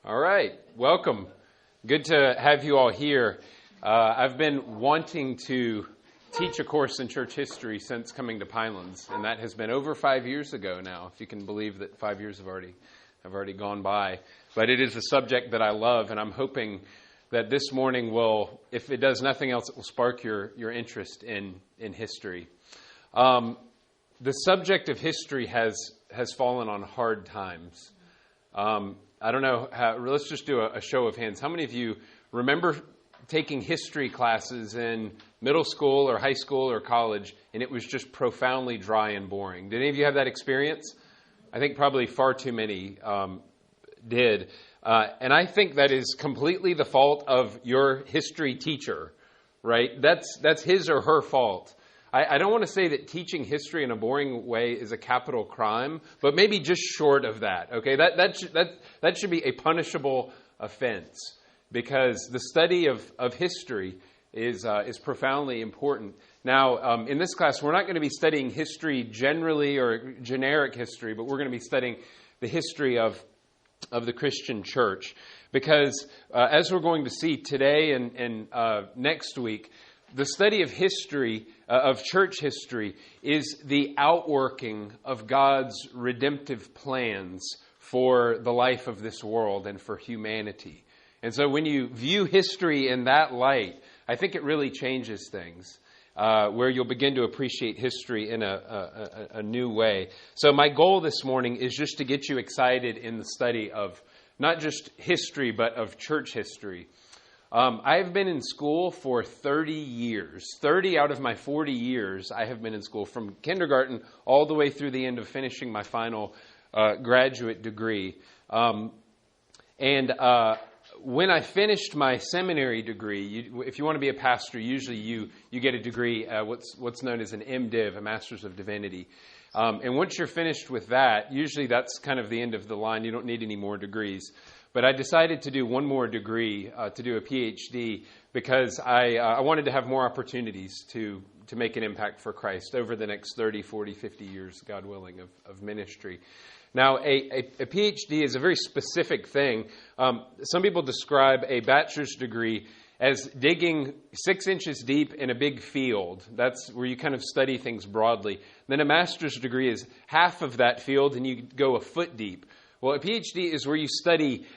All right, welcome. Good to have you all here. I've been wanting to teach a course in church history since coming to Pinelands, and that has been over 5 years ago now, if you can believe that 5 years have already gone by. But it is a subject that I love, and I'm hoping that this morning will, if it does nothing else, it will spark your interest in history. The subject of history has fallen on hard times. I don't know let's just do a show of hands. How many of you remember taking history classes in middle school or high school or college, and it was just profoundly dry and boring? Did any of you have that experience? I think probably far too many did. And I think that is completely the fault of your history teacher, right? That's his or her fault. I don't want to say that teaching history in a boring way is a capital crime, but maybe just short of that. Okay, that should be a punishable offense, because the study of history is profoundly important. Now, in this class, we're not going to be studying history generally or generic history, but we're going to be studying the history of the Christian church, because as we're going to see today and next week, the study of history, of church history, is the outworking of God's redemptive plans for the life of this world and for humanity. And so when you view history in that light, I think it really changes things, where you'll begin to appreciate history in a new way. So my goal this morning is just to get you excited in the study of not just history, but of church history. I've been in school for 30 years. 30 out of my 40 years I have been in school, from kindergarten all the way through the end of finishing my final graduate degree. When I finished my seminary degree, if you want to be a pastor, usually you get a degree, what's known as an MDiv, a Master's of Divinity. And once you're finished with that, usually that's kind of the end of the line. You don't need any more degrees. But I decided to do one more degree, to do a PhD, because I wanted to have more opportunities to make an impact for Christ over the next 30, 40, 50 years, God willing, of ministry. Now, a PhD is a very specific thing. Some people describe a bachelor's degree as digging 6 inches deep in a big field. That's where you kind of study things broadly. Then a master's degree is half of that field, and you go a foot deep. Well, a PhD is where you study.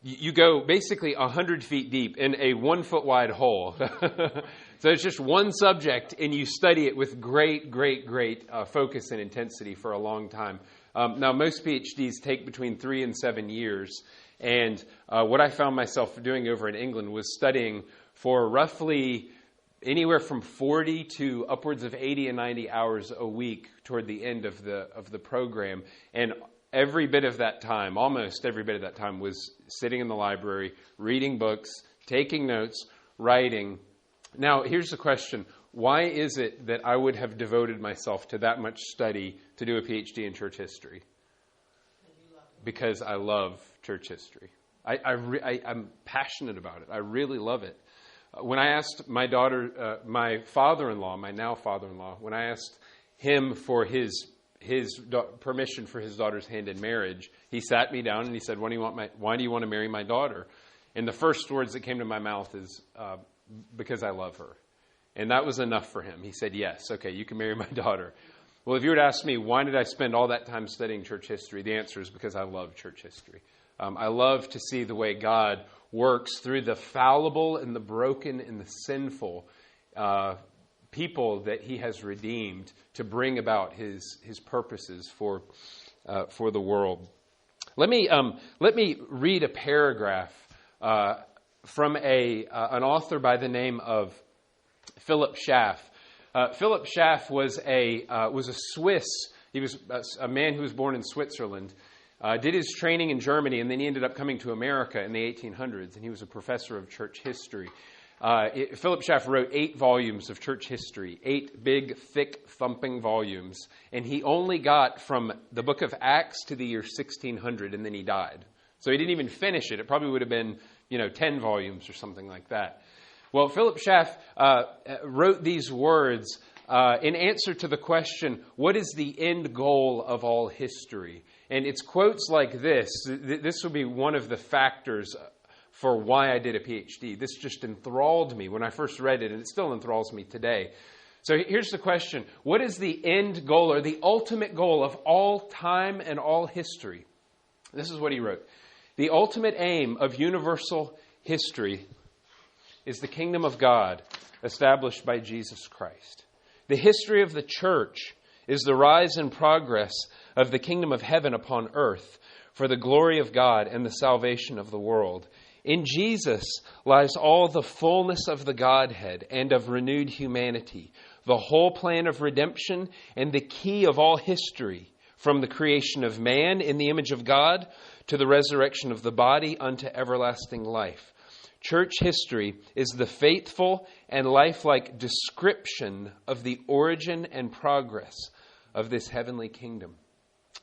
You go basically 100 feet deep in a 1 foot wide hole. So it's just one subject, and you study it with great focus and intensity for a long time. Now, most PhDs take between 3 and 7 years. And what I found myself doing over in England was studying for roughly anywhere from 40 to upwards of 80 and 90 hours a week toward the end of the program. And every bit of that time, almost every bit of that time, was sitting in the library, reading books, taking notes, writing. Now, here's the question. Why is it that I would have devoted myself to that much study to do a PhD in church history? Because I love church history. I'm passionate about it. I really love it. When I asked my daughter, my father-in-law, my now father-in-law, when I asked him for his permission for his daughter's hand in marriage, he sat me down and he said, why do you want to marry my daughter? And the first words that came to my mouth is, because I love her. And that was enough for him. He said, yes, okay, you can marry my daughter. Well, if you were to ask me, why did I spend all that time studying church history? The answer is because I love church history. I love to see the way God works through the fallible and the broken and the sinful people that he has redeemed to bring about his purposes for the world. Let me read a paragraph from an author by the name of Philip Schaff. Philip Schaff was a Swiss. He was a man who was born in Switzerland. Did his training in Germany, and then he ended up coming to America in the 1800s, and he was a professor of church history. Philip Schaff wrote 8 volumes of church history, 8 big, thick, thumping volumes, and he only got from the book of Acts to the year 1600, and then he died. So he didn't even finish it. It probably would have been, 10 volumes or something like that. Well, Philip Schaff wrote these words in answer to the question, what is the end goal of all history? And it's quotes like this. This will be one of the factors for why I did a PhD. This just enthralled me when I first read it, and it still enthralls me today. So here's the question. What is the end goal or the ultimate goal of all time and all history? This is what he wrote. The ultimate aim of universal history is the kingdom of God established by Jesus Christ. The history of the church is the rise and progress of the kingdom of heaven upon earth for the glory of God and the salvation of the world. In Jesus lies all the fullness of the Godhead and of renewed humanity, the whole plan of redemption and the key of all history, from the creation of man in the image of God to the resurrection of the body unto everlasting life. Church history is the faithful and lifelike description of the origin and progress of this heavenly kingdom.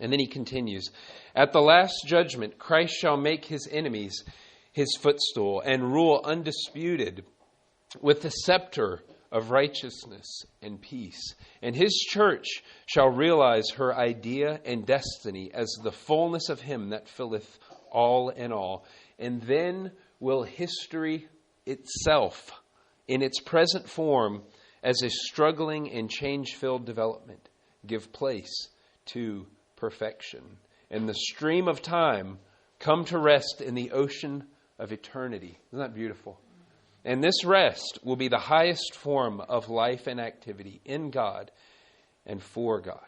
And then he continues, at the last judgment, Christ shall make his enemies his footstool and rule undisputed with the scepter of righteousness and peace. And his church shall realize her idea and destiny as the fullness of him that filleth all in all. And then will history itself, in its present form, as a struggling and change-filled development, give place to perfection, and the stream of time come to rest in the ocean of eternity. Isn't that beautiful? And this rest will be the highest form of life and activity in God and for God.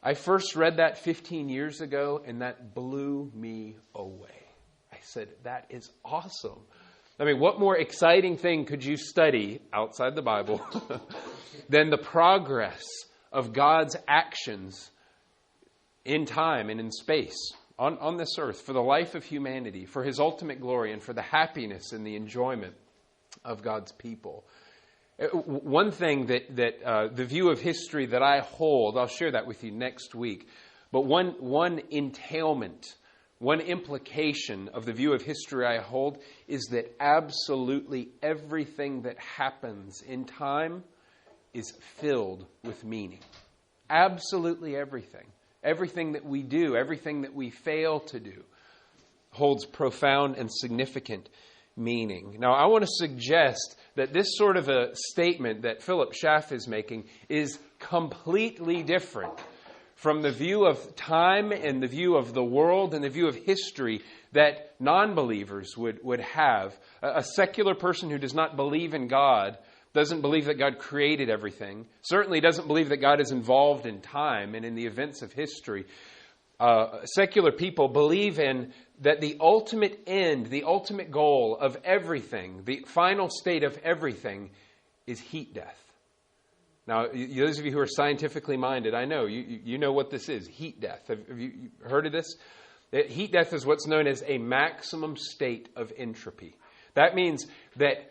I first read that 15 years ago, and that blew me away. I said, that is awesome. I mean, what more exciting thing could you study outside the Bible than the progress of God's actions in time and in space on this earth for the life of humanity, for his ultimate glory, and for the happiness and the enjoyment of God's people. One thing that the view of history that I hold, I'll share that with you next week, but one entailment, one implication of the view of history I hold is that absolutely everything that happens in time is filled with meaning. Absolutely everything. Everything that we do, everything that we fail to do, holds profound and significant meaning. Now, I want to suggest that this sort of a statement that Philip Schaff is making is completely different from the view of time and the view of the world and the view of history that non-believers would have. A secular person who does not believe in God doesn't believe that God created everything, certainly doesn't believe that God is involved in time and in the events of history. Secular people believe in that the ultimate end, the ultimate goal of everything, the final state of everything is heat death. Now, those of you who are scientifically minded, I know, you know what this is, heat death. Have you heard of this? Heat death is what's known as a maximum state of entropy. That means that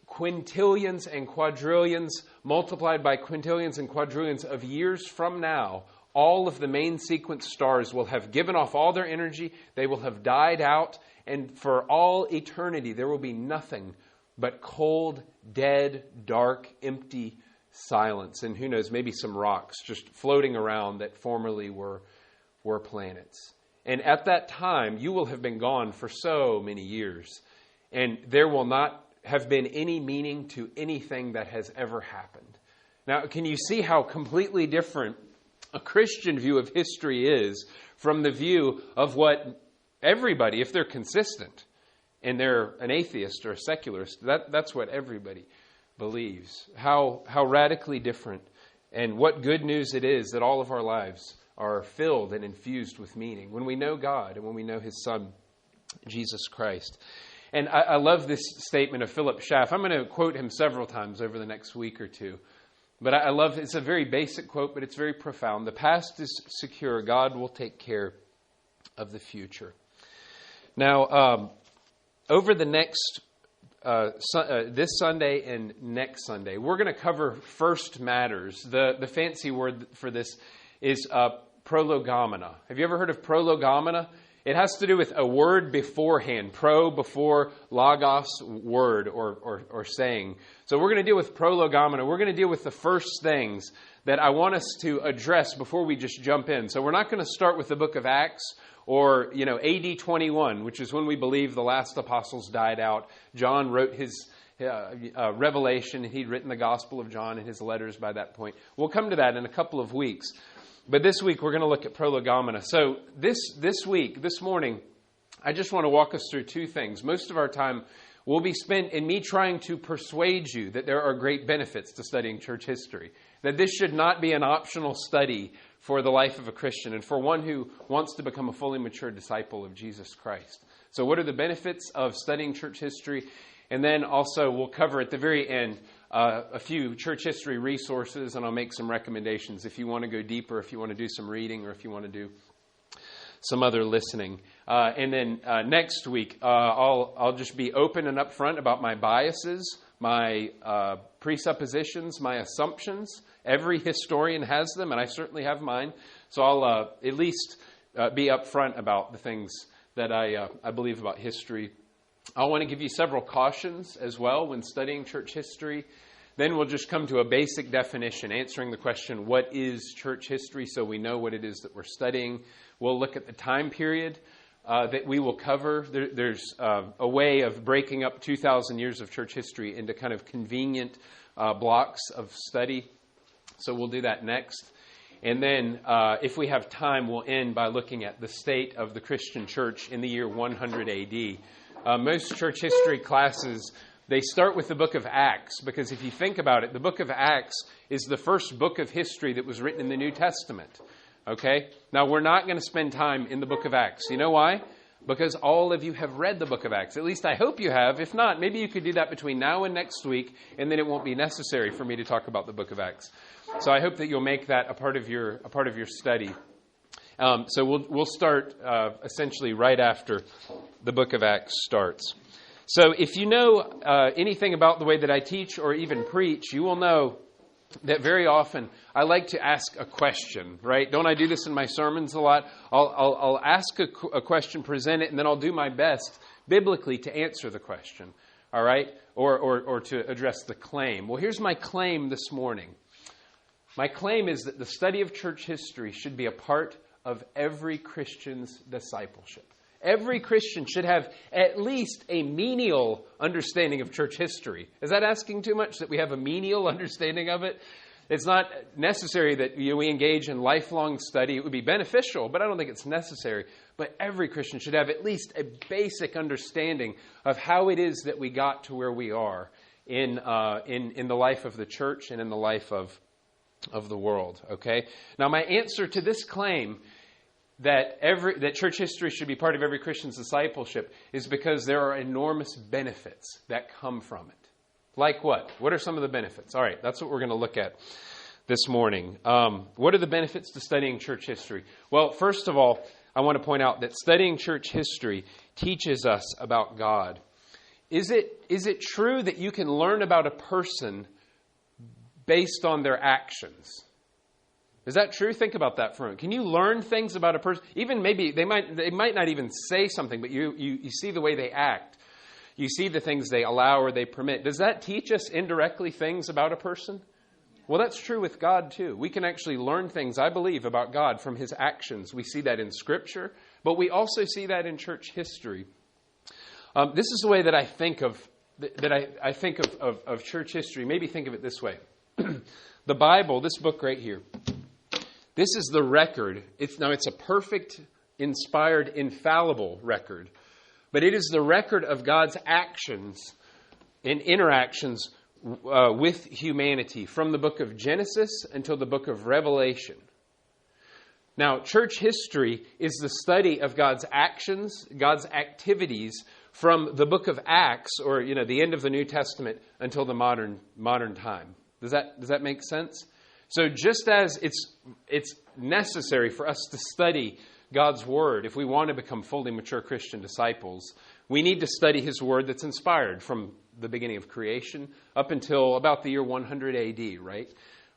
quintillions and quadrillions multiplied by quintillions and quadrillions of years from now, all of the main sequence stars will have given off all their energy, they will have died out, and for all eternity there will be nothing but cold, dead, dark, empty silence. And who knows, maybe some rocks just floating around that formerly were planets. And at that time, you will have been gone for so many years, and there will not have been any meaning to anything that has ever happened. Now, can you see how completely different a Christian view of history is from the view of what everybody, if they're consistent and they're an atheist or a secularist, that's what everybody believes. How radically different, and what good news it is that all of our lives are filled and infused with meaning when we know God and when we know his Son, Jesus Christ. And I love this statement of Philip Schaff. I'm going to quote him several times over the next week or two. But I love, it's a very basic quote, but it's very profound. The past is secure. God will take care of the future. Now, over the next, this Sunday and next Sunday, we're going to cover first matters. The fancy word for this is prolegomena. Have you ever heard of prolegomena? It has to do with a word beforehand, pro before logos, word or saying. So we're going to deal with prolegomena. We're going to deal with the first things that I want us to address before we just jump in. So we're not going to start with the book of Acts or, AD 21, which is when we believe the last apostles died out. John wrote his Revelation, and he'd written the Gospel of John and his letters by that point. We'll come to that in a couple of weeks. But this week, we're going to look at Prolegomena. So this morning, I just want to walk us through two things. Most of our time will be spent in me trying to persuade you that there are great benefits to studying church history, that this should not be an optional study for the life of a Christian and for one who wants to become a fully mature disciple of Jesus Christ. So what are the benefits of studying church history? And then also we'll cover at the very end a few church history resources, and I'll make some recommendations if you want to go deeper, if you want to do some reading, or if you want to do some other listening. And then next week, I'll just be open and upfront about my biases, my presuppositions, my assumptions. Every historian has them, and I certainly have mine. So I'll at least be upfront about the things that I believe about history. I want to give you several cautions as well when studying church history. Then we'll just come to a basic definition, answering the question, what is church history, so we know what it is that we're studying. We'll look at the time period that we will cover. There's a way of breaking up 2,000 years of church history into kind of convenient blocks of study. So we'll do that next. And then if we have time, we'll end by looking at the state of the Christian church in the year 100 AD. Most church history classes, they start with the book of Acts, because if you think about it, the book of Acts is the first book of history that was written in the New Testament. Okay? Now, we're not going to spend time in the book of Acts. You know why? Because all of you have read the book of Acts. At least I hope you have. If not, maybe you could do that between now and next week, and then it won't be necessary for me to talk about the book of Acts. So I hope that you'll make that a part of your study. So we'll start essentially right after the book of Acts starts. So if you know anything about the way that I teach or even preach, you will know that very often I like to ask a question, right? Don't I do this in my sermons a lot? I'll ask a question, present it, and then I'll do my best biblically to answer the question, all right? Or to address the claim. Well, here's my claim this morning. My claim is that the study of church history should be a part of every Christian's discipleship. Every Christian should have at least a menial understanding of church history. Is that asking too much, that we have a menial understanding of it? It's not necessary that we engage in lifelong study. It would be beneficial, but I don't think it's necessary. But every Christian should have at least a basic understanding of how it is that we got to where we are in the life of the church and in the life of the world. Okay? Now, my answer to this claim that church history should be part of every Christian's discipleship is because there are enormous benefits that come from it. Like what? What are some of the benefits? All right, that's what we're going to look at this morning. What are the benefits to studying church history? Well, first of all, I want to point out that studying church history teaches us about God. Is it true that you can learn about a person based on their actions? Is that true? Think about that for a moment. Can you learn things about a person? Even maybe they might not even say something, but you see the way they act. You see the things they allow or they permit. Does that teach us indirectly things about a person? Well, that's true with God too. We can actually learn things, I believe, about God from His actions. We see that in Scripture, but we also see that in church history. This is the way that I think of of church history. Maybe think of it this way: the Bible, this book right here. This is the record. It's a perfect, inspired, infallible record. But it is the record of God's actions and interactions with humanity from the book of Genesis until the book of Revelation. Now, church history is the study of God's actions, God's activities from the book of Acts, or the end of the New Testament, until the modern time. Does that make sense? So just as it's necessary for us to study God's Word if we want to become fully mature Christian disciples, we need to study His Word that's inspired from the beginning of creation up until about the year 100 AD, right?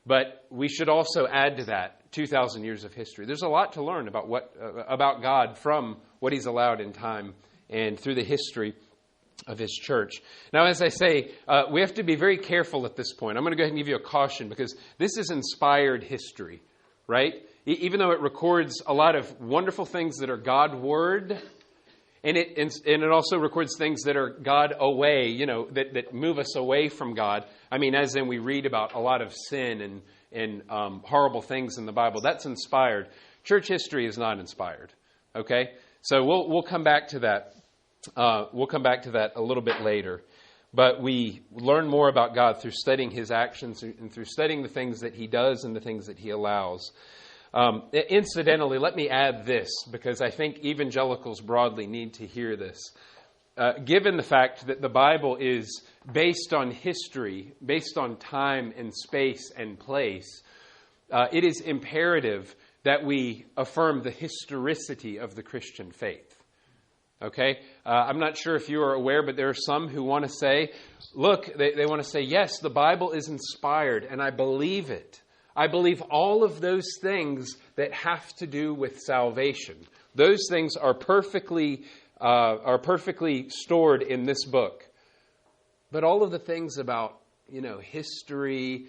But we should also add to that 2,000 years of history. There's a lot to learn about God from what He's allowed in time and through the history of his church. Now, as I say, we have to be very careful at this point. I'm going to go ahead and give you a caution because this is inspired history, right? Even though it records a lot of wonderful things that are God word, and it also records things that are God away, that move us away from God. I mean, as in we read about a lot of sin and horrible things in the Bible. That's inspired. Church history is not inspired. Okay, so we'll come back to that. We'll come back to that a little bit later. But we learn more about God through studying his actions and through studying the things that he does and the things that he allows. Incidentally, let me add this, because I think evangelicals broadly need to hear this. Given the fact that the Bible is based on history, based on time and space and place, it is imperative that we affirm the historicity of the Christian faith. Okay? I'm not sure if you are aware, but there are some who want to say, look, they want to say, yes, the Bible is inspired, and I believe it. I believe all of those things that have to do with salvation. Those things are perfectly stored in this book. But all of the things about, history,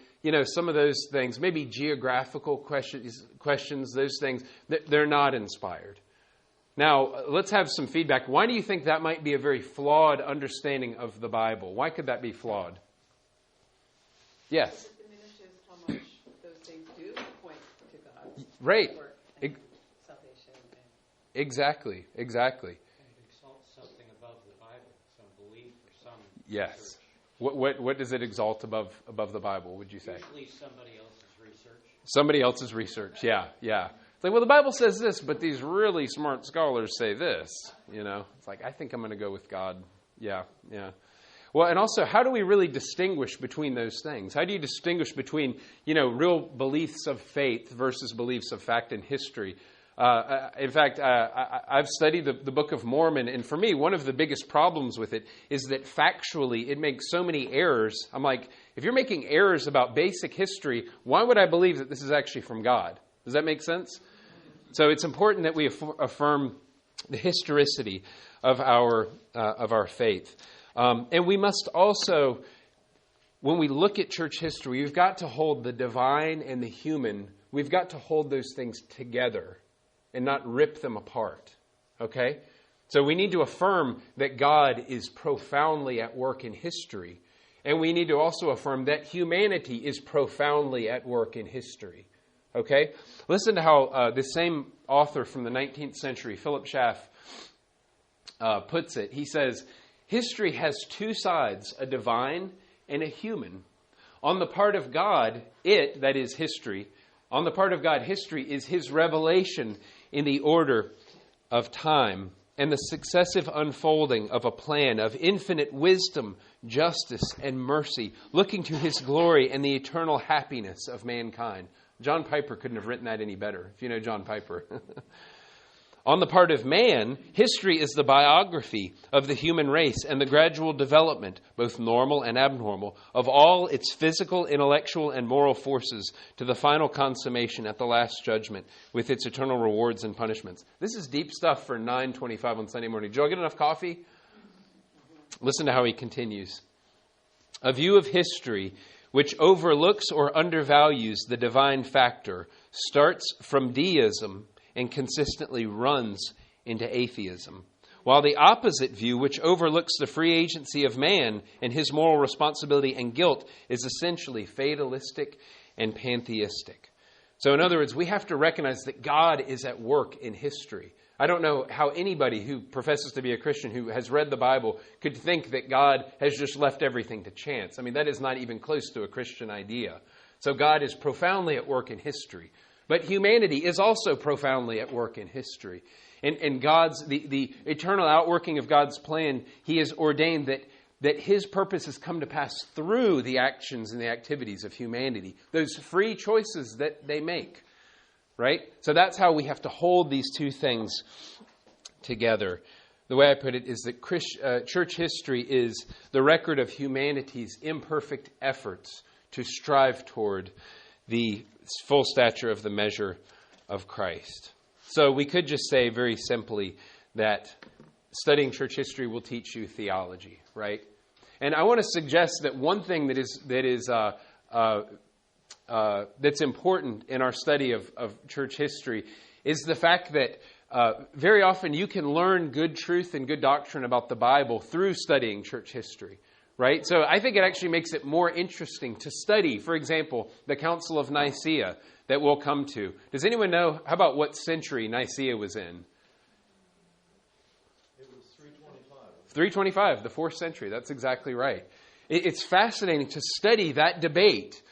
some of those things, maybe geographical questions, those things, they're not inspired. Now, let's have some feedback. Why do you think that might be a very flawed understanding of the Bible? Why could that be flawed? Yes. It diminishes how much those things do point to God. Right. Salvation. Exactly. And it exalts something above the Bible, some belief or some Yes. research. What does it exalt above the Bible, would you say? Usually somebody else's research. Somebody else's research, yeah. It's like, well, the Bible says this, but these really smart scholars say this, It's like, I think I'm going to go with God. Yeah. Well, and also, how do we really distinguish between those things? How do you distinguish between, real beliefs of faith versus beliefs of fact and history? In fact, I've studied the Book of Mormon, and for me, one of the biggest problems with it is that factually it makes so many errors. I'm like, if you're making errors about basic history, why would I believe that this is actually from God? Does that make sense? So it's important that we affirm the historicity of our faith. And we must also, when we look at church history, we've got to hold the divine and the human. We've got to hold those things together and not rip them apart. Okay? So we need to affirm that God is profoundly at work in history. And we need to also affirm that humanity is profoundly at work in history. Okay? Listen to how this same author from the 19th century, Philip Schaff, puts it. He says, history has two sides, a divine and a human. On the part of God, that is history, on the part of God, history is his revelation in the order of time and the successive unfolding of a plan of infinite wisdom, justice, and mercy, looking to his glory and the eternal happiness of mankind. John Piper couldn't have written that any better, if you know John Piper. On the part of man, history is the biography of the human race and the gradual development, both normal and abnormal, of all its physical, intellectual, and moral forces to the final consummation at the last judgment with its eternal rewards and punishments. This is deep stuff for 9:25 on Sunday morning. Did you all get enough coffee? Listen to how he continues. A view of history which overlooks or undervalues the divine factor starts from deism and consistently runs into atheism, while the opposite view, which overlooks the free agency of man and his moral responsibility and guilt, is essentially fatalistic and pantheistic. So in other words, we have to recognize that God is at work in history. I don't know how anybody who professes to be a Christian who has read the Bible could think that God has just left everything to chance. I mean, that is not even close to a Christian idea. So God is profoundly at work in history. But humanity is also profoundly at work in history. And God's the eternal outworking of God's plan, he has ordained that his purpose has come to pass through the actions and the activities of humanity. Those free choices that they make. Right? So that's how we have to hold these two things together. The way I put it is that church history is the record of humanity's imperfect efforts to strive toward the full stature of the measure of Christ. So we could just say very simply that studying church history will teach you theology, right? And I want to suggest that one thing that's important in our study of church history is the fact that very often you can learn good truth and good doctrine about the Bible through studying church history, right? So I think it actually makes it more interesting to study, for example, the Council of Nicaea that we'll come to. Does anyone know, how about what century Nicaea was in? It was 325. 325, the 4th century. That's exactly right. It's fascinating to study that debate,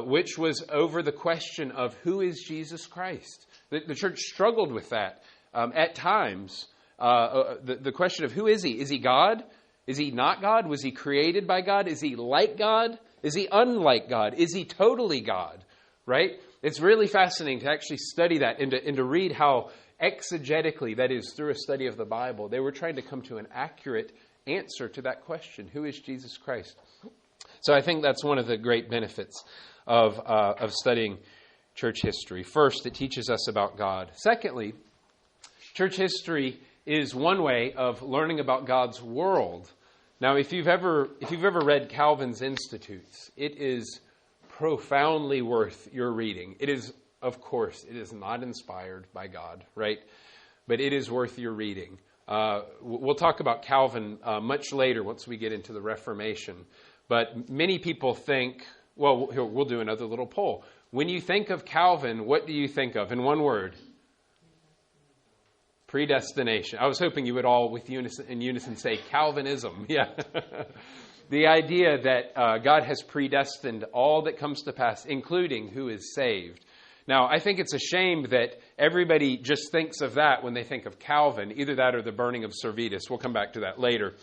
which was over the question of who is Jesus Christ. The church struggled with that at times. The question of who is he? Is he God? Is he not God? Was he created by God? Is he like God? Is he unlike God? Is he totally God? Right? It's really fascinating to actually study that and to read how exegetically, that is, through a study of the Bible, they were trying to come to an accurate answer to that question. Who is Jesus Christ? So I think that's one of the great benefits of studying church history. First, it teaches us about God. Secondly, church history is one way of learning about God's world. Now, if you've ever read Calvin's Institutes, it is profoundly worth your reading. It is, of course, it is not inspired by God, right? But it is worth your reading. We'll talk about Calvin much later once we get into the Reformation. But many people think, well, we'll do another little poll. When you think of Calvin, what do you think of? In one word. Predestination. I was hoping you would all in unison say Calvinism. Yeah. The idea that God has predestined all that comes to pass, including who is saved. Now, I think it's a shame that everybody just thinks of that when they think of Calvin, either that or the burning of Servetus. We'll come back to that later.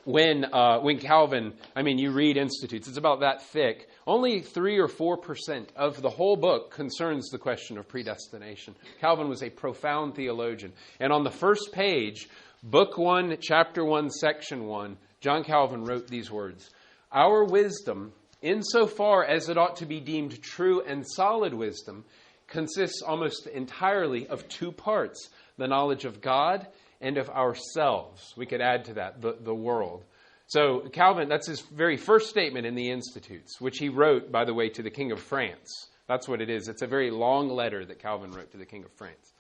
When Calvin, you read Institutes, it's about that thick. Only 3 or 4% of the whole book concerns the question of predestination. Calvin was a profound theologian. And on the first page, Book 1, Chapter 1, Section 1, John Calvin wrote these words: "Our wisdom, insofar as it ought to be deemed true and solid wisdom, consists almost entirely of 2 parts, the knowledge of God and of ourselves." We could add to that, the world. So Calvin, that's his very first statement in the Institutes, which he wrote, by the way, to the King of France. That's what it is. It's a very long letter that Calvin wrote to the King of France.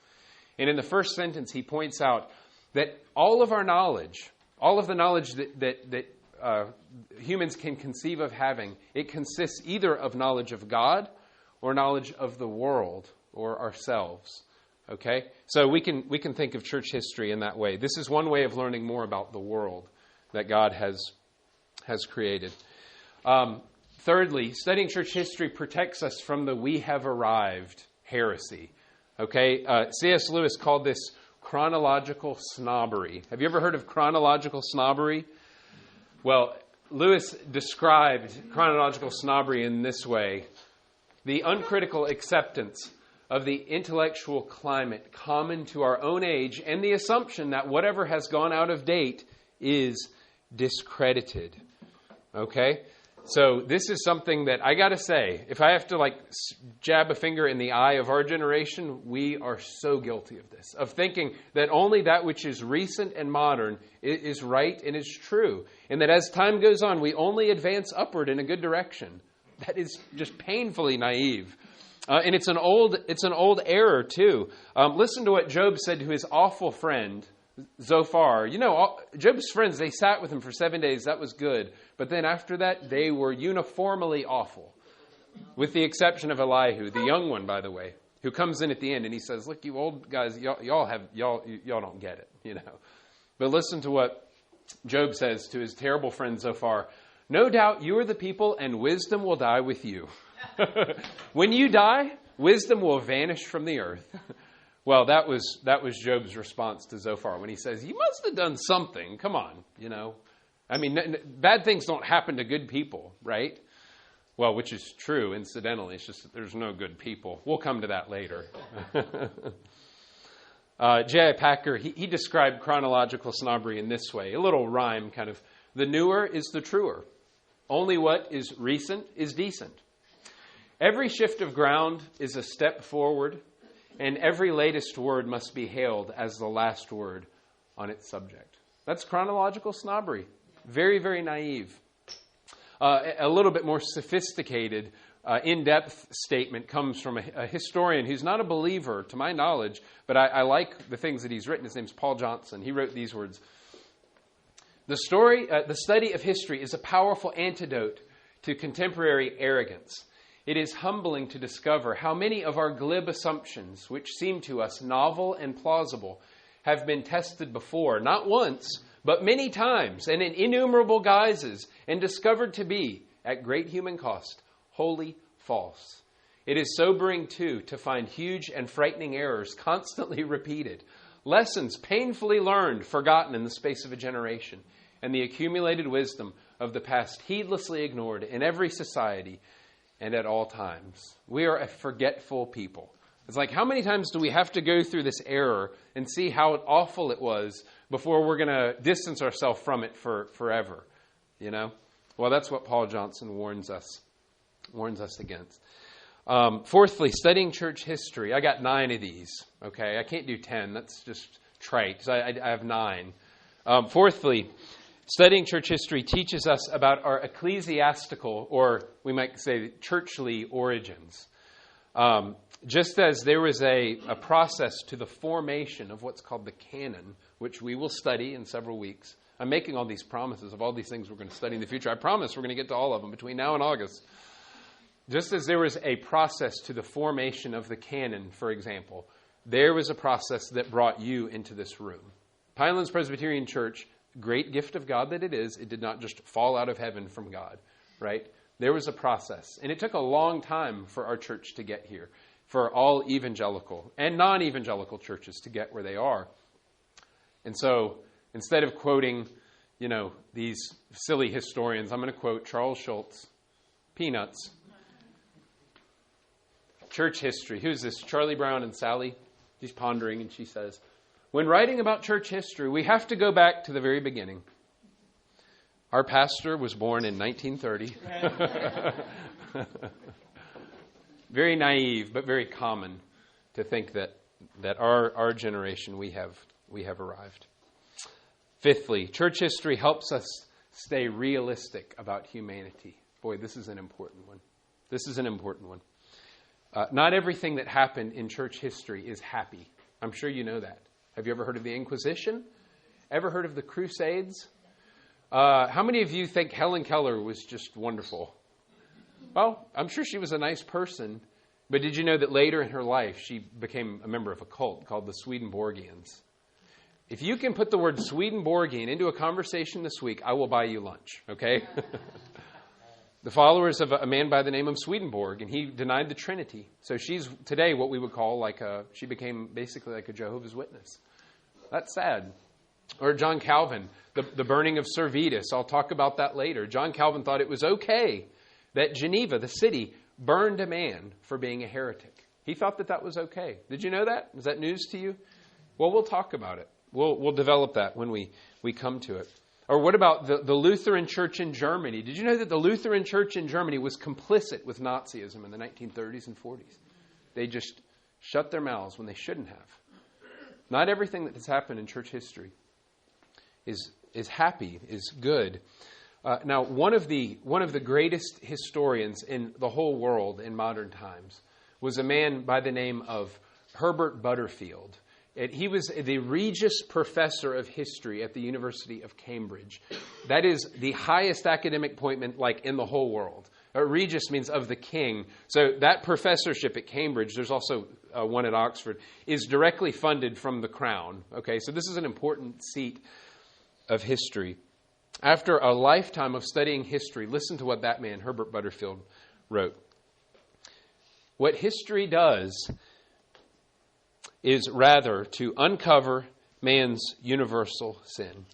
And in the first sentence, he points out that all of our knowledge, all of the knowledge that humans can conceive of having, it consists either of knowledge of God or knowledge of the world or ourselves. Okay? So we can think of church history in that way. This is one way of learning more about the world that God has created. Thirdly, studying church history protects us from the "we have arrived" heresy. Okay? C.S. Lewis called this chronological snobbery. Have you ever heard of chronological snobbery? Well, Lewis described chronological snobbery in this way: the uncritical acceptance of the intellectual climate common to our own age and the assumption that whatever has gone out of date is discredited. Okay? So this is something that I got to say, if I have to jab a finger in the eye of our generation, we are so guilty of this, of thinking that only that which is recent and modern is right and is true, and that as time goes on, we only advance upward in a good direction. That is just painfully naive. And it's an old error too. Listen to what Job said to his awful friend Zophar. Job's friends, they sat with him for 7 days. That was good. But then after that, they were uniformly awful, with the exception of Elihu, the young one, by the way, who comes in at the end and he says, "Look, you old guys, y'all don't get it, But listen to what Job says to his terrible friend Zophar: "No doubt you are the people, and wisdom will die with you." When you die, wisdom will vanish from the earth. Well, that was Job's response to Zophar when he says, "You must have done something. Come on, bad things don't happen to good people, right?" Well, which is true, incidentally. It's just that there's no good people. We'll come to that later. J.I. Packer, he described chronological snobbery in this way, a little rhyme kind of: "The newer is the truer. Only what is recent is decent. Every shift of ground is a step forward, and every latest word must be hailed as the last word on its subject. That's chronological snobbery. Very, very naive. A little bit more sophisticated, in-depth statement comes from a historian who's not a believer, to my knowledge, but I like the things that he's written. His name's Paul Johnson. He wrote these words. The study of history is a powerful antidote to contemporary arrogance. It is humbling to discover how many of our glib assumptions, which seem to us novel and plausible, have been tested before, not once, but many times, and in innumerable guises, and discovered to be, at great human cost, wholly false. It is sobering, too, to find huge and frightening errors constantly repeated, lessons painfully learned, forgotten in the space of a generation, and the accumulated wisdom of the past heedlessly ignored in every society and at all times. We are a forgetful people. It's like, how many times do we have to go through this error and see how awful it was before we're going to distance ourselves from it forever? You know? Well, that's what Paul Johnson warns us against. Fourthly, studying church history. I got 9 of these. Okay, I can't do 10. That's just trite. So I have 9. Fourthly, studying church history teaches us about our ecclesiastical, or we might say churchly, origins. Just as there was a process to the formation of what's called the canon, which we will study in several weeks. I'm making all these promises of all these things we're going to study in the future. I promise we're going to get to all of them between now and August. Just as there was a process to the formation of the canon, for example, there was a process that brought you into this room. Pinelands Presbyterian Church, great gift of God that it is, it did not just fall out of heaven from God, right? There was a process. And it took a long time for our church to get here, for all evangelical and non-evangelical churches to get where they are. And so instead of quoting, these silly historians, I'm going to quote Charles Schulz, Peanuts. Church history. Who's this? Charlie Brown and Sally? She's pondering and she says, when writing about church history, we have to go back to the very beginning. Our pastor was born in 1930. Very naive, but very common to think that our generation, we have arrived. Fifthly, church history helps us stay realistic about humanity. Boy, this is an important one. Not everything that happened in church history is happy. I'm sure you know that. Have you ever heard of the Inquisition? Ever heard of the Crusades? How many of you think Helen Keller was just wonderful? Well, I'm sure she was a nice person, but did you know that later in her life she became a member of a cult called the Swedenborgians? If you can put the word Swedenborgian into a conversation this week, I will buy you lunch, okay? The followers of a man by the name of Swedenborg, and he denied the Trinity. So she's today what we would call she became basically like a Jehovah's Witness. That's sad. Or John Calvin, the burning of Servetus. I'll talk about that later. John Calvin thought it was okay that Geneva, the city, burned a man for being a heretic. He thought that was okay. Did you know that? Is that news to you? Well, we'll talk about it. We'll develop that when we come to it. Or what about the Lutheran Church in Germany? Did you know that the Lutheran Church in Germany was complicit with Nazism in the 1930s and 40s? They just shut their mouths when they shouldn't have. Not everything that has happened in church history is happy, is good. Now, one of the greatest historians in the whole world in modern times was a man by the name of Herbert Butterfield. He was the Regius Professor of History at the University of Cambridge. That is the highest academic appointment in the whole world. Regius means of the king. So that professorship at Cambridge, there's also one at Oxford, is directly funded from the crown. Okay, so this is an important seat of history. After a lifetime of studying history, listen to what that man, Herbert Butterfield, wrote. What history does is rather to uncover man's universal sin.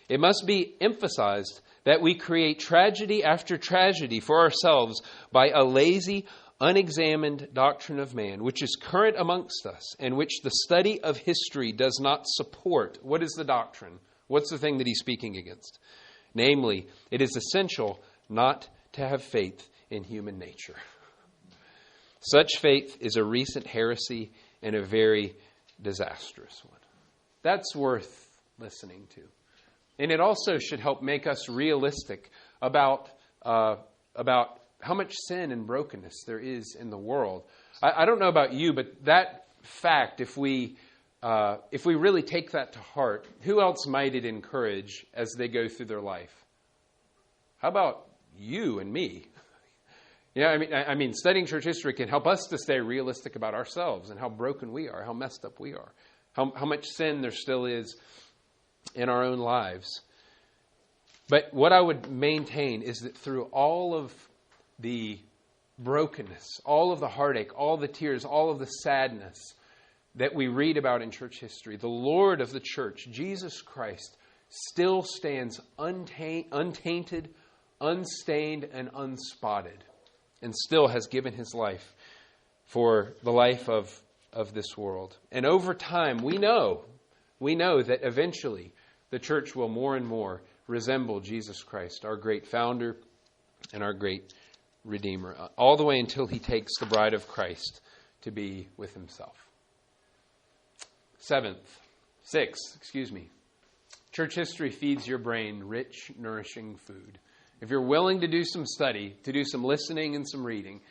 It must be emphasized that we create tragedy after tragedy for ourselves by a lazy, unexamined doctrine of man, which is current amongst us and which the study of history does not support. What is the doctrine? What's the thing that he's speaking against? Namely, it is essential not to have faith in human nature. Such faith is a recent heresy and a very disastrous one. That's worth listening to. And it also should help make us realistic about how much sin and brokenness there is in the world. I don't know about you, but that fact, if we really take that to heart, who else might it encourage as they go through their life? How about you and me? Yeah, I mean, studying church history can help us to stay realistic about ourselves and how broken we are, how messed up we are, how much sin there still is in our own lives. But what I would maintain is that through all of the brokenness, all of the heartache, all the tears, all of the sadness that we read about in church history, the Lord of the church, Jesus Christ, still stands untainted, unstained, and unspotted, and still has given his life for the life of this world. And over time, we know that eventually the church will more and more resemble Jesus Christ, our great founder and our great Redeemer, all the way until he takes the bride of Christ to be with himself. Church history feeds your brain rich, nourishing food. If you're willing to do some study, to do some listening and some reading,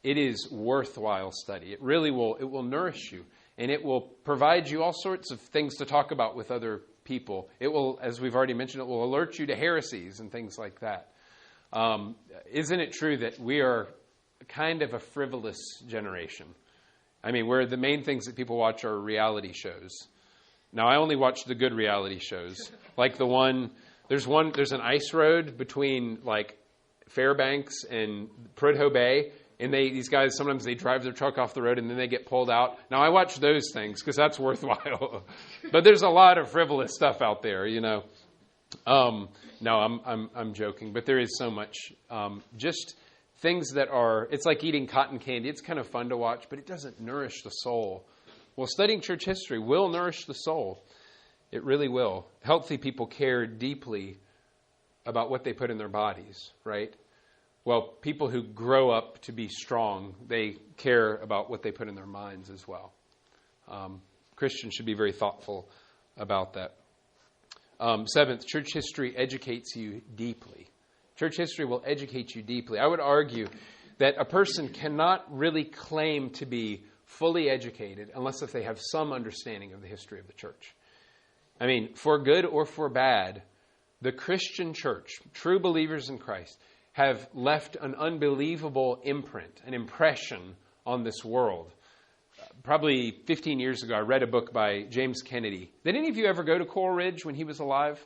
it is worthwhile study. It really will. It will nourish you, and it will provide you all sorts of things to talk about with other people. It will, as we've already mentioned, it will alert you to heresies and things like that. Isn't it true that we are kind of a frivolous generation? I mean, where the main things that people watch are reality shows. Now, I only watch the good reality shows, like there's an ice road between like Fairbanks and Prudhoe Bay, and these guys sometimes they drive their truck off the road and then they get pulled out. Now, I watch those things because that's worthwhile, but there's a lot of frivolous stuff out there, you know. No, I'm joking, but there is so much just things that are. It's like eating cotton candy. It's kind of fun to watch, but it doesn't nourish the soul. Well, studying church history will nourish the soul. It really will. Healthy people care deeply about what they put in their bodies, right? Well, people who grow up to be strong, they care about what they put in their minds as well. Christians should be very thoughtful about that. Seventh, church history educates you deeply. Church history will educate you deeply. I would argue that a person cannot really claim to be fully educated unless if they have some understanding of the history of the church. I mean, for good or for bad, the Christian church, true believers in Christ, have left an unbelievable imprint, an impression on this world. Probably 15 years ago, I read a book by James Kennedy. Did any of you ever go to Coral Ridge when he was alive?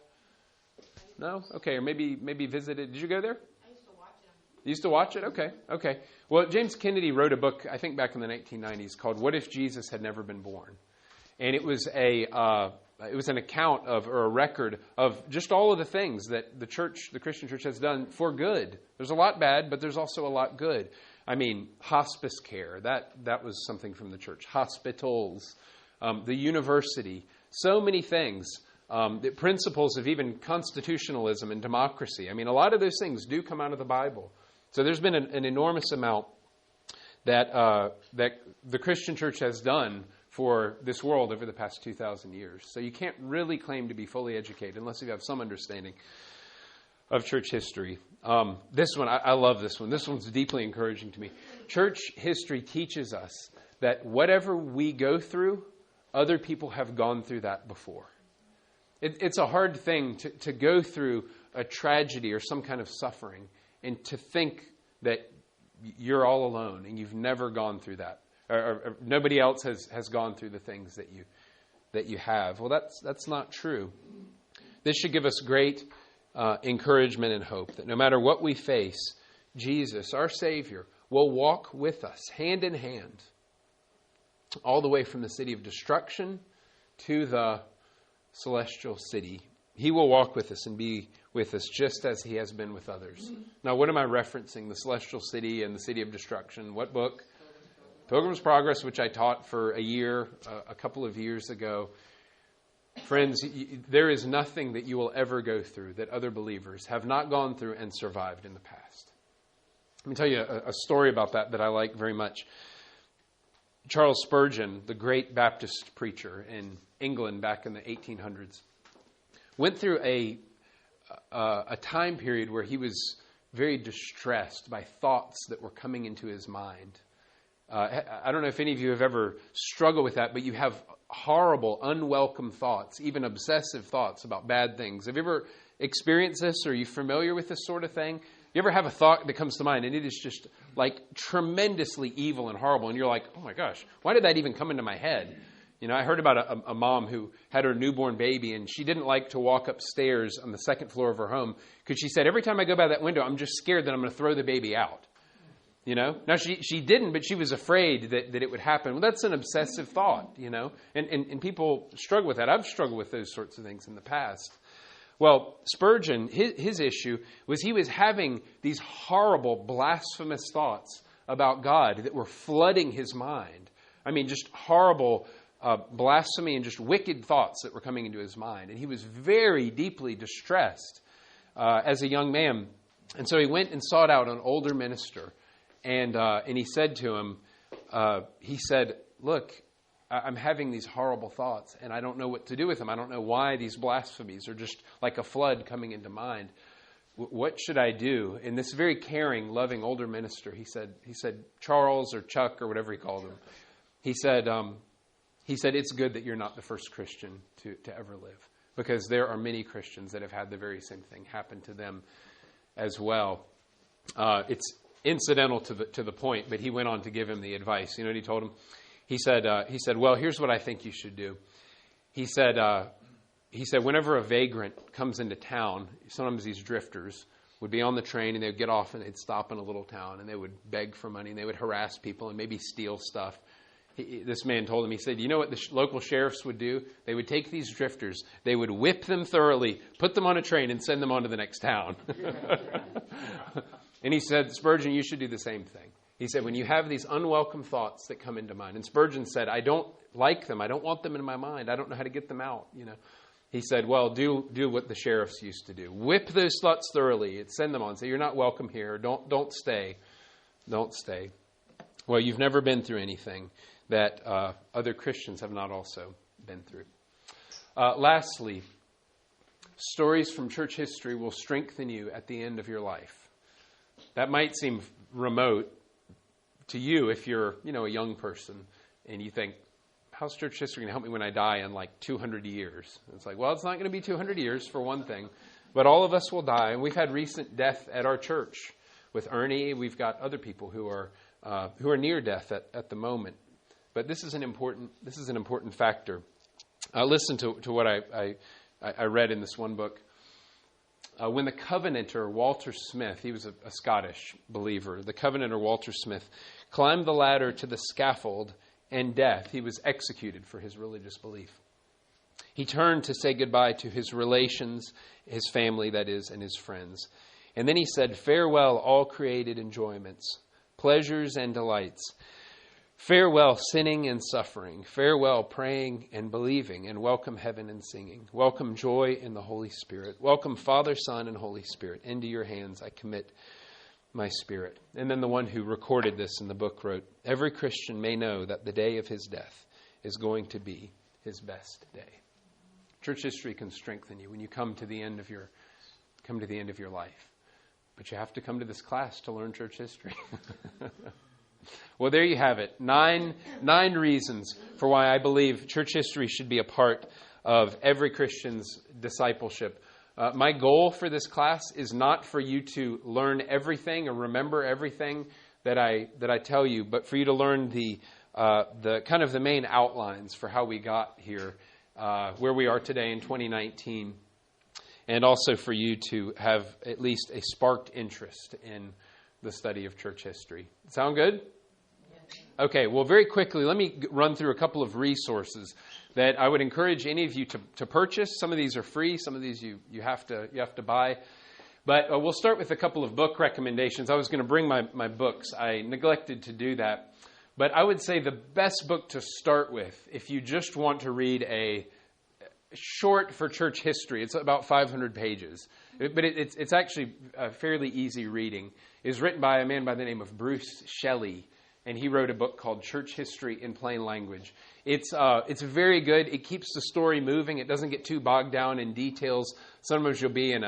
No? Okay, or maybe visited. Did you go there? I used to watch him. You used to watch it? Okay. Well, James Kennedy wrote a book, I think back in the 1990s, called What If Jesus Had Never Been Born? And it was an account of, or a record of just all of the things that the Christian church has done for good. There's a lot bad, but there's also a lot good. I mean, hospice care, that was something from the church. Hospitals, the university, so many things. The principles of even constitutionalism and democracy. I mean, a lot of those things do come out of the Bible. So there's been an enormous amount that the Christian church has done for this world over the past 2,000 years. So you can't really claim to be fully educated unless you have some understanding of church history. This one, I love this one. This one's deeply encouraging to me. Church history teaches us that whatever we go through, other people have gone through that before. It's a hard thing to go through a tragedy or some kind of suffering and to think that you're all alone and you've never gone through that. Or nobody else has gone through the things that you have. Well, that's not true. This should give us great encouragement and hope that no matter what we face, Jesus, our Savior, will walk with us hand in hand all the way from the city of destruction to the celestial city. He will walk with us and be with us just as he has been with others. Now, what am I referencing? The celestial city and the city of destruction. What book? Pilgrim's Progress, which I taught for a couple of years ago. Friends, there is nothing that you will ever go through that other believers have not gone through and survived in the past. Let me tell you a story about that I like very much. Charles Spurgeon, the great Baptist preacher in England back in the 1800s, went through a time period where he was very distressed by thoughts that were coming into his mind. I don't know if any of you have ever struggled with that, but you have horrible, unwelcome thoughts, even obsessive thoughts about bad things. Have you ever experienced this? Or are you familiar with this sort of thing? You ever have a thought that comes to mind and it is just like tremendously evil and horrible, and you're like, oh my gosh, why did that even come into my head? You know, I heard about a mom who had her newborn baby, and she didn't like to walk upstairs on the second floor of her home because she said, every time I go by that window, I'm just scared that I'm going to throw the baby out. You know, now she didn't, but she was afraid that it would happen. Well, that's an obsessive thought, you know, and people struggle with that. I've struggled with those sorts of things in the past. Well, Spurgeon, his issue was he was having these horrible, blasphemous thoughts about God that were flooding his mind. I mean, just horrible blasphemy and just wicked thoughts that were coming into his mind. And he was very deeply distressed as a young man. And so he went and sought out an older minister. And he said to him, look, I'm having these horrible thoughts, and I don't know what to do with them. I don't know why these blasphemies are just like a flood coming into mind. What should I do? And this very caring, loving older minister, he said, Charles or Chuck or whatever he called him, he said, it's good that you're not the first Christian to ever live, because there are many Christians that have had the very same thing happen to them as well. It's incidental to the point, but he went on to give him the advice. You know what he told him? He said, well, here's what I think you should do. He said, whenever a vagrant comes into town, sometimes these drifters would be on the train and they would get off and they'd stop in a little town and they would beg for money and they would harass people and maybe steal stuff. This man told him, he said, you know what the local sheriffs would do? They would take these drifters, they would whip them thoroughly, put them on a train and send them on to the next town. And he said, Spurgeon, you should do the same thing. He said, when you have these unwelcome thoughts that come into mind, and Spurgeon said, I don't like them. I don't want them in my mind. I don't know how to get them out. You know, he said, well, do what the sheriffs used to do. Whip those thoughts thoroughly and send them on. Say, you're not welcome here. Don't stay. Don't stay. Well, you've never been through anything that other Christians have not also been through. Lastly, stories from church history will strengthen you at the end of your life. That might seem remote to you if you're, a young person and you think, how's church history going to help me when I die in like 200 years? It's like, well, it's not going to be 200 years for one thing, but all of us will die. And we've had recent death at our church with Ernie. We've got other people who are near death at the moment. But this is an important factor. Listen to what I read in this one book. When the Covenanter Walter Smith, he was a Scottish believer, the Covenanter Walter Smith climbed the ladder to the scaffold and death, he was executed for his religious belief. He turned to say goodbye to his relations, his family, that is, and his friends. And then he said, farewell, all created enjoyments, pleasures and delights. Farewell, sinning and suffering. Farewell, praying and believing. And welcome heaven and singing. Welcome joy in the Holy Spirit. Welcome Father, Son, and Holy Spirit. Into your hands I commit my spirit. And then the one who recorded this in the book wrote, every Christian may know that the day of his death is going to be his best day. Church history can strengthen you when you come to the end of your life. But you have to come to this class to learn church history. Well, there you have it. Nine reasons for why I believe church history should be a part of every Christian's discipleship. My goal for this class is not for you to learn everything or remember everything that I tell you, but for you to learn the kind of the main outlines for how we got here, where we are today in 2019, and also for you to have at least a sparked interest in the study of church history. Sound good? Okay, well, very quickly, let me run through a couple of resources that I would encourage any of you to purchase. Some of these are free. Some of these you have to buy. But we'll start with a couple of book recommendations. I was going to bring my books. I neglected to do that. But I would say the best book to start with, if you just want to read a short for church history, it's about 500 pages, but it's actually a fairly easy reading, is written by a man by the name of Bruce Shelley. And he wrote a book called Church History in Plain Language. It's very good. It keeps the story moving. It doesn't get too bogged down in details. Sometimes you'll be in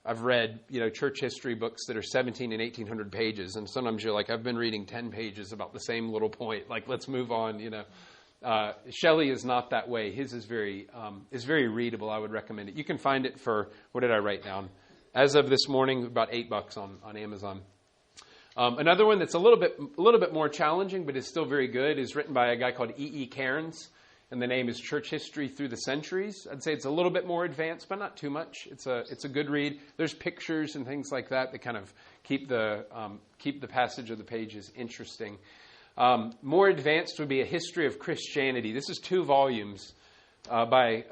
I've read, church history books that are 17 and 1800 pages, and sometimes you're like, I've been reading 10 pages about the same little point. Like, let's move on, Shelley is not that way. His is very readable. I would recommend it. You can find it for, what did I write down? As of this morning, about $8 on Amazon. Another one that's a little bit more challenging, but is still very good, is written by a guy called E.E. Cairns, and the name is Church History Through the Centuries. I'd say it's a little bit more advanced, but not too much. It's a good read. There's pictures and things like that kind of keep the passage of the pages interesting. More advanced would be A History of Christianity. This is 2 volumes by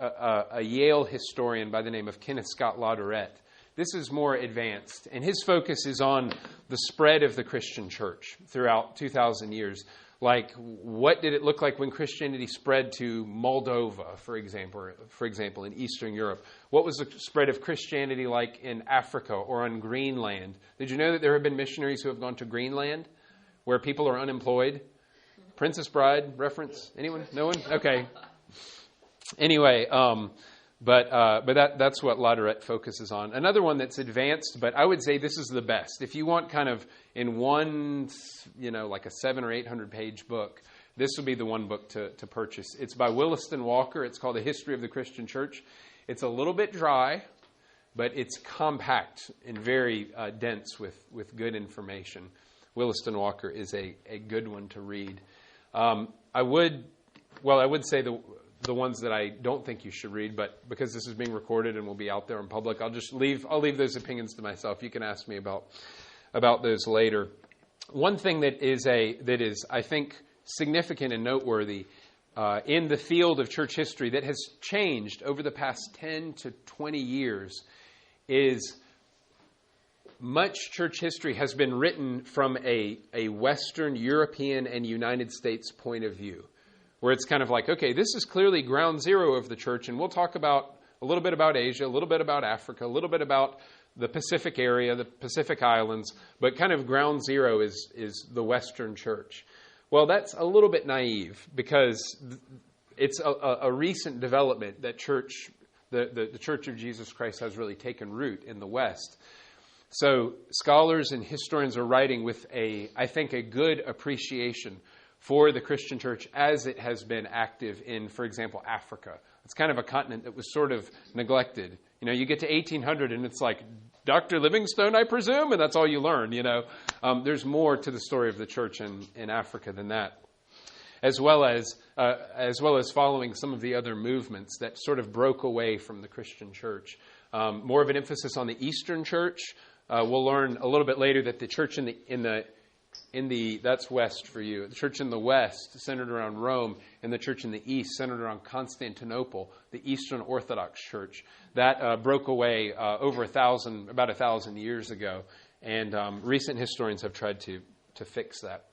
a Yale historian by the name of Kenneth Scott Latourette. This is more advanced, and his focus is on the spread of the Christian church throughout 2,000 years. Like, what did it look like when Christianity spread to Moldova, for example, in Eastern Europe? What was the spread of Christianity like in Africa or on Greenland? Did you know that there have been missionaries who have gone to Greenland, where people are unemployed? Princess Bride reference? Anyone? No one? Okay. Anyway, but that's what Latourette focuses on. Another one that's advanced, but I would say this is the best. If you want kind of in one, like a 700 or 800 page book, this would be the one book to purchase. It's by Williston Walker. It's called A History of the Christian Church. It's a little bit dry, but it's compact and very dense with good information. Williston Walker is a good one to read. I would say the ones that I don't think you should read, but because this is being recorded and will be out there in public, I'll leave those opinions to myself. You can ask me about those later. One thing that is I think significant and noteworthy in the field of church history that has changed over the past 10 to 20 years is much church history has been written from a Western European and United States point of view, where it's kind of like, okay, this is clearly ground zero of the church, and we'll talk about a little bit about Asia, a little bit about Africa, a little bit about the Pacific area, the Pacific Islands, but kind of ground zero is the Western church. Well, that's a little bit naive, because it's a recent development that the Church of Jesus Christ has really taken root in the West. So scholars and historians are writing with I think a good appreciation for the Christian church as it has been active in, for example, Africa. It's kind of a continent that was sort of neglected. You get to 1800 and it's like, Dr. Livingstone, I presume, and that's all you learn, There's more to the story of the church in Africa than that. As well as following some of the other movements that sort of broke away from the Christian church. More of an emphasis on the Eastern church. We'll learn a little bit later that the church that's west for you. The church in the west centered around Rome, and the church in the east centered around Constantinople, the Eastern Orthodox Church. That broke away about 1,000 years ago, and recent historians have tried to fix that.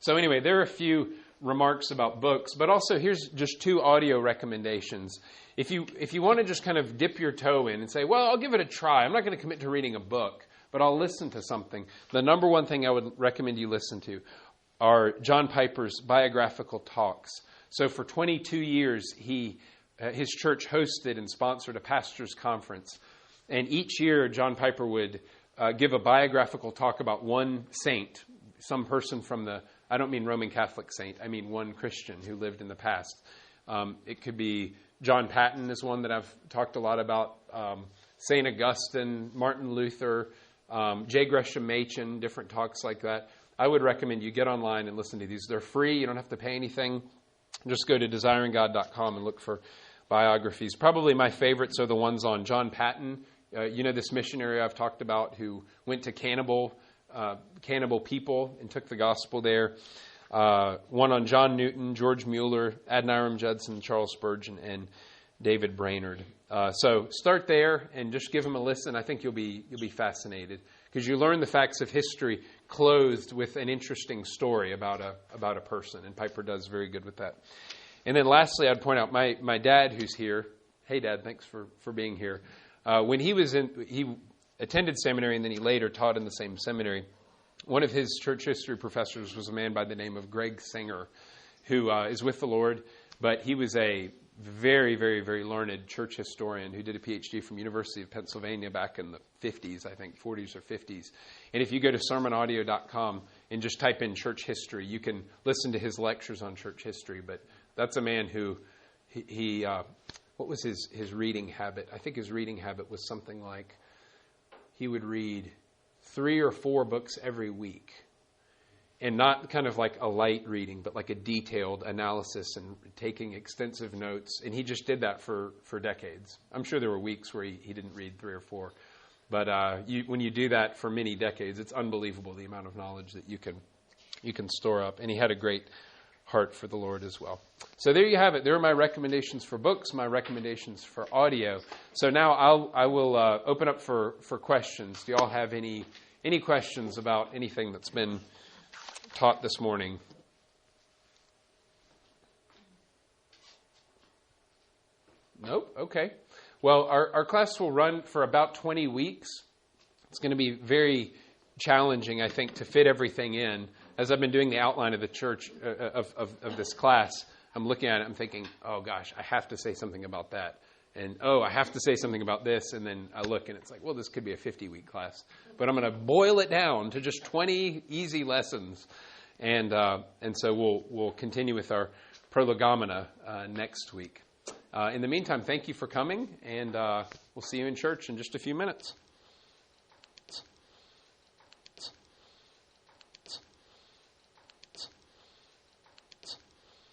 So anyway, there are a few remarks about books, but also here's just 2 audio recommendations. If you want to just kind of dip your toe in and say, well, I'll give it a try. I'm not going to commit to reading a book, but I'll listen to something. The number one thing I would recommend you listen to are John Piper's biographical talks. So for 22 years, his church hosted and sponsored a pastor's conference. And each year, John Piper would give a biographical talk about one saint, some person from I don't mean Roman Catholic saint, I mean one Christian who lived in the past. It could be John Paton is one that I've talked a lot about, St. Augustine, Martin Luther, J. Gresham Machen, different talks like that. I would recommend you get online and listen to these. They're free. You don't have to pay anything. Just go to desiringgod.com and look for biographies. Probably my favorites are the ones on John Paton. This missionary I've talked about who went to cannibal people and took the gospel there. One on John Newton, George Mueller, Adoniram Judson, Charles Spurgeon, and David Brainerd. So start there and just give them a listen. I think you'll be fascinated because you learn the facts of history clothed with an interesting story about a person, and Piper does very good with that. And then lastly, I'd point out my dad who's here. Hey, Dad, thanks for being here. When he attended seminary and then he later taught in the same seminary. One of his church history professors was a man by the name of Greg Singer, who is with the Lord, but he was a very, very, very learned church historian who did a PhD from University of Pennsylvania back in the 50s, I think, 40s or 50s. And if you go to sermonaudio.com and just type in church history, you can listen to his lectures on church history. But that's a man who, what was his reading habit? I think his reading habit was something like he would read 3 or 4 books every week. And not kind of like a light reading, but like a detailed analysis and taking extensive notes. And he just did that for decades. I'm sure there were weeks where he didn't read 3 or 4. But when you do that for many decades, it's unbelievable the amount of knowledge that you can store up. And he had a great heart for the Lord as well. So there you have it. There are my recommendations for books, my recommendations for audio. So now I will open up for questions. Do you all have any questions about anything that's been taught this morning? Nope. Okay. Well, our class will run for about 20 weeks. It's going to be very challenging, I think, to fit everything in. As I've been doing the outline of the church of this class, I'm looking at it, I'm thinking, oh gosh, I have to say something about that. And, oh, I have to say something about this. And then I look and it's like, well, this could be a 50-week class. But I'm going to boil it down to just 20 easy lessons. And so we'll continue with our prolegomena next week. In the meantime, thank you for coming. And we'll see you in church in just a few minutes.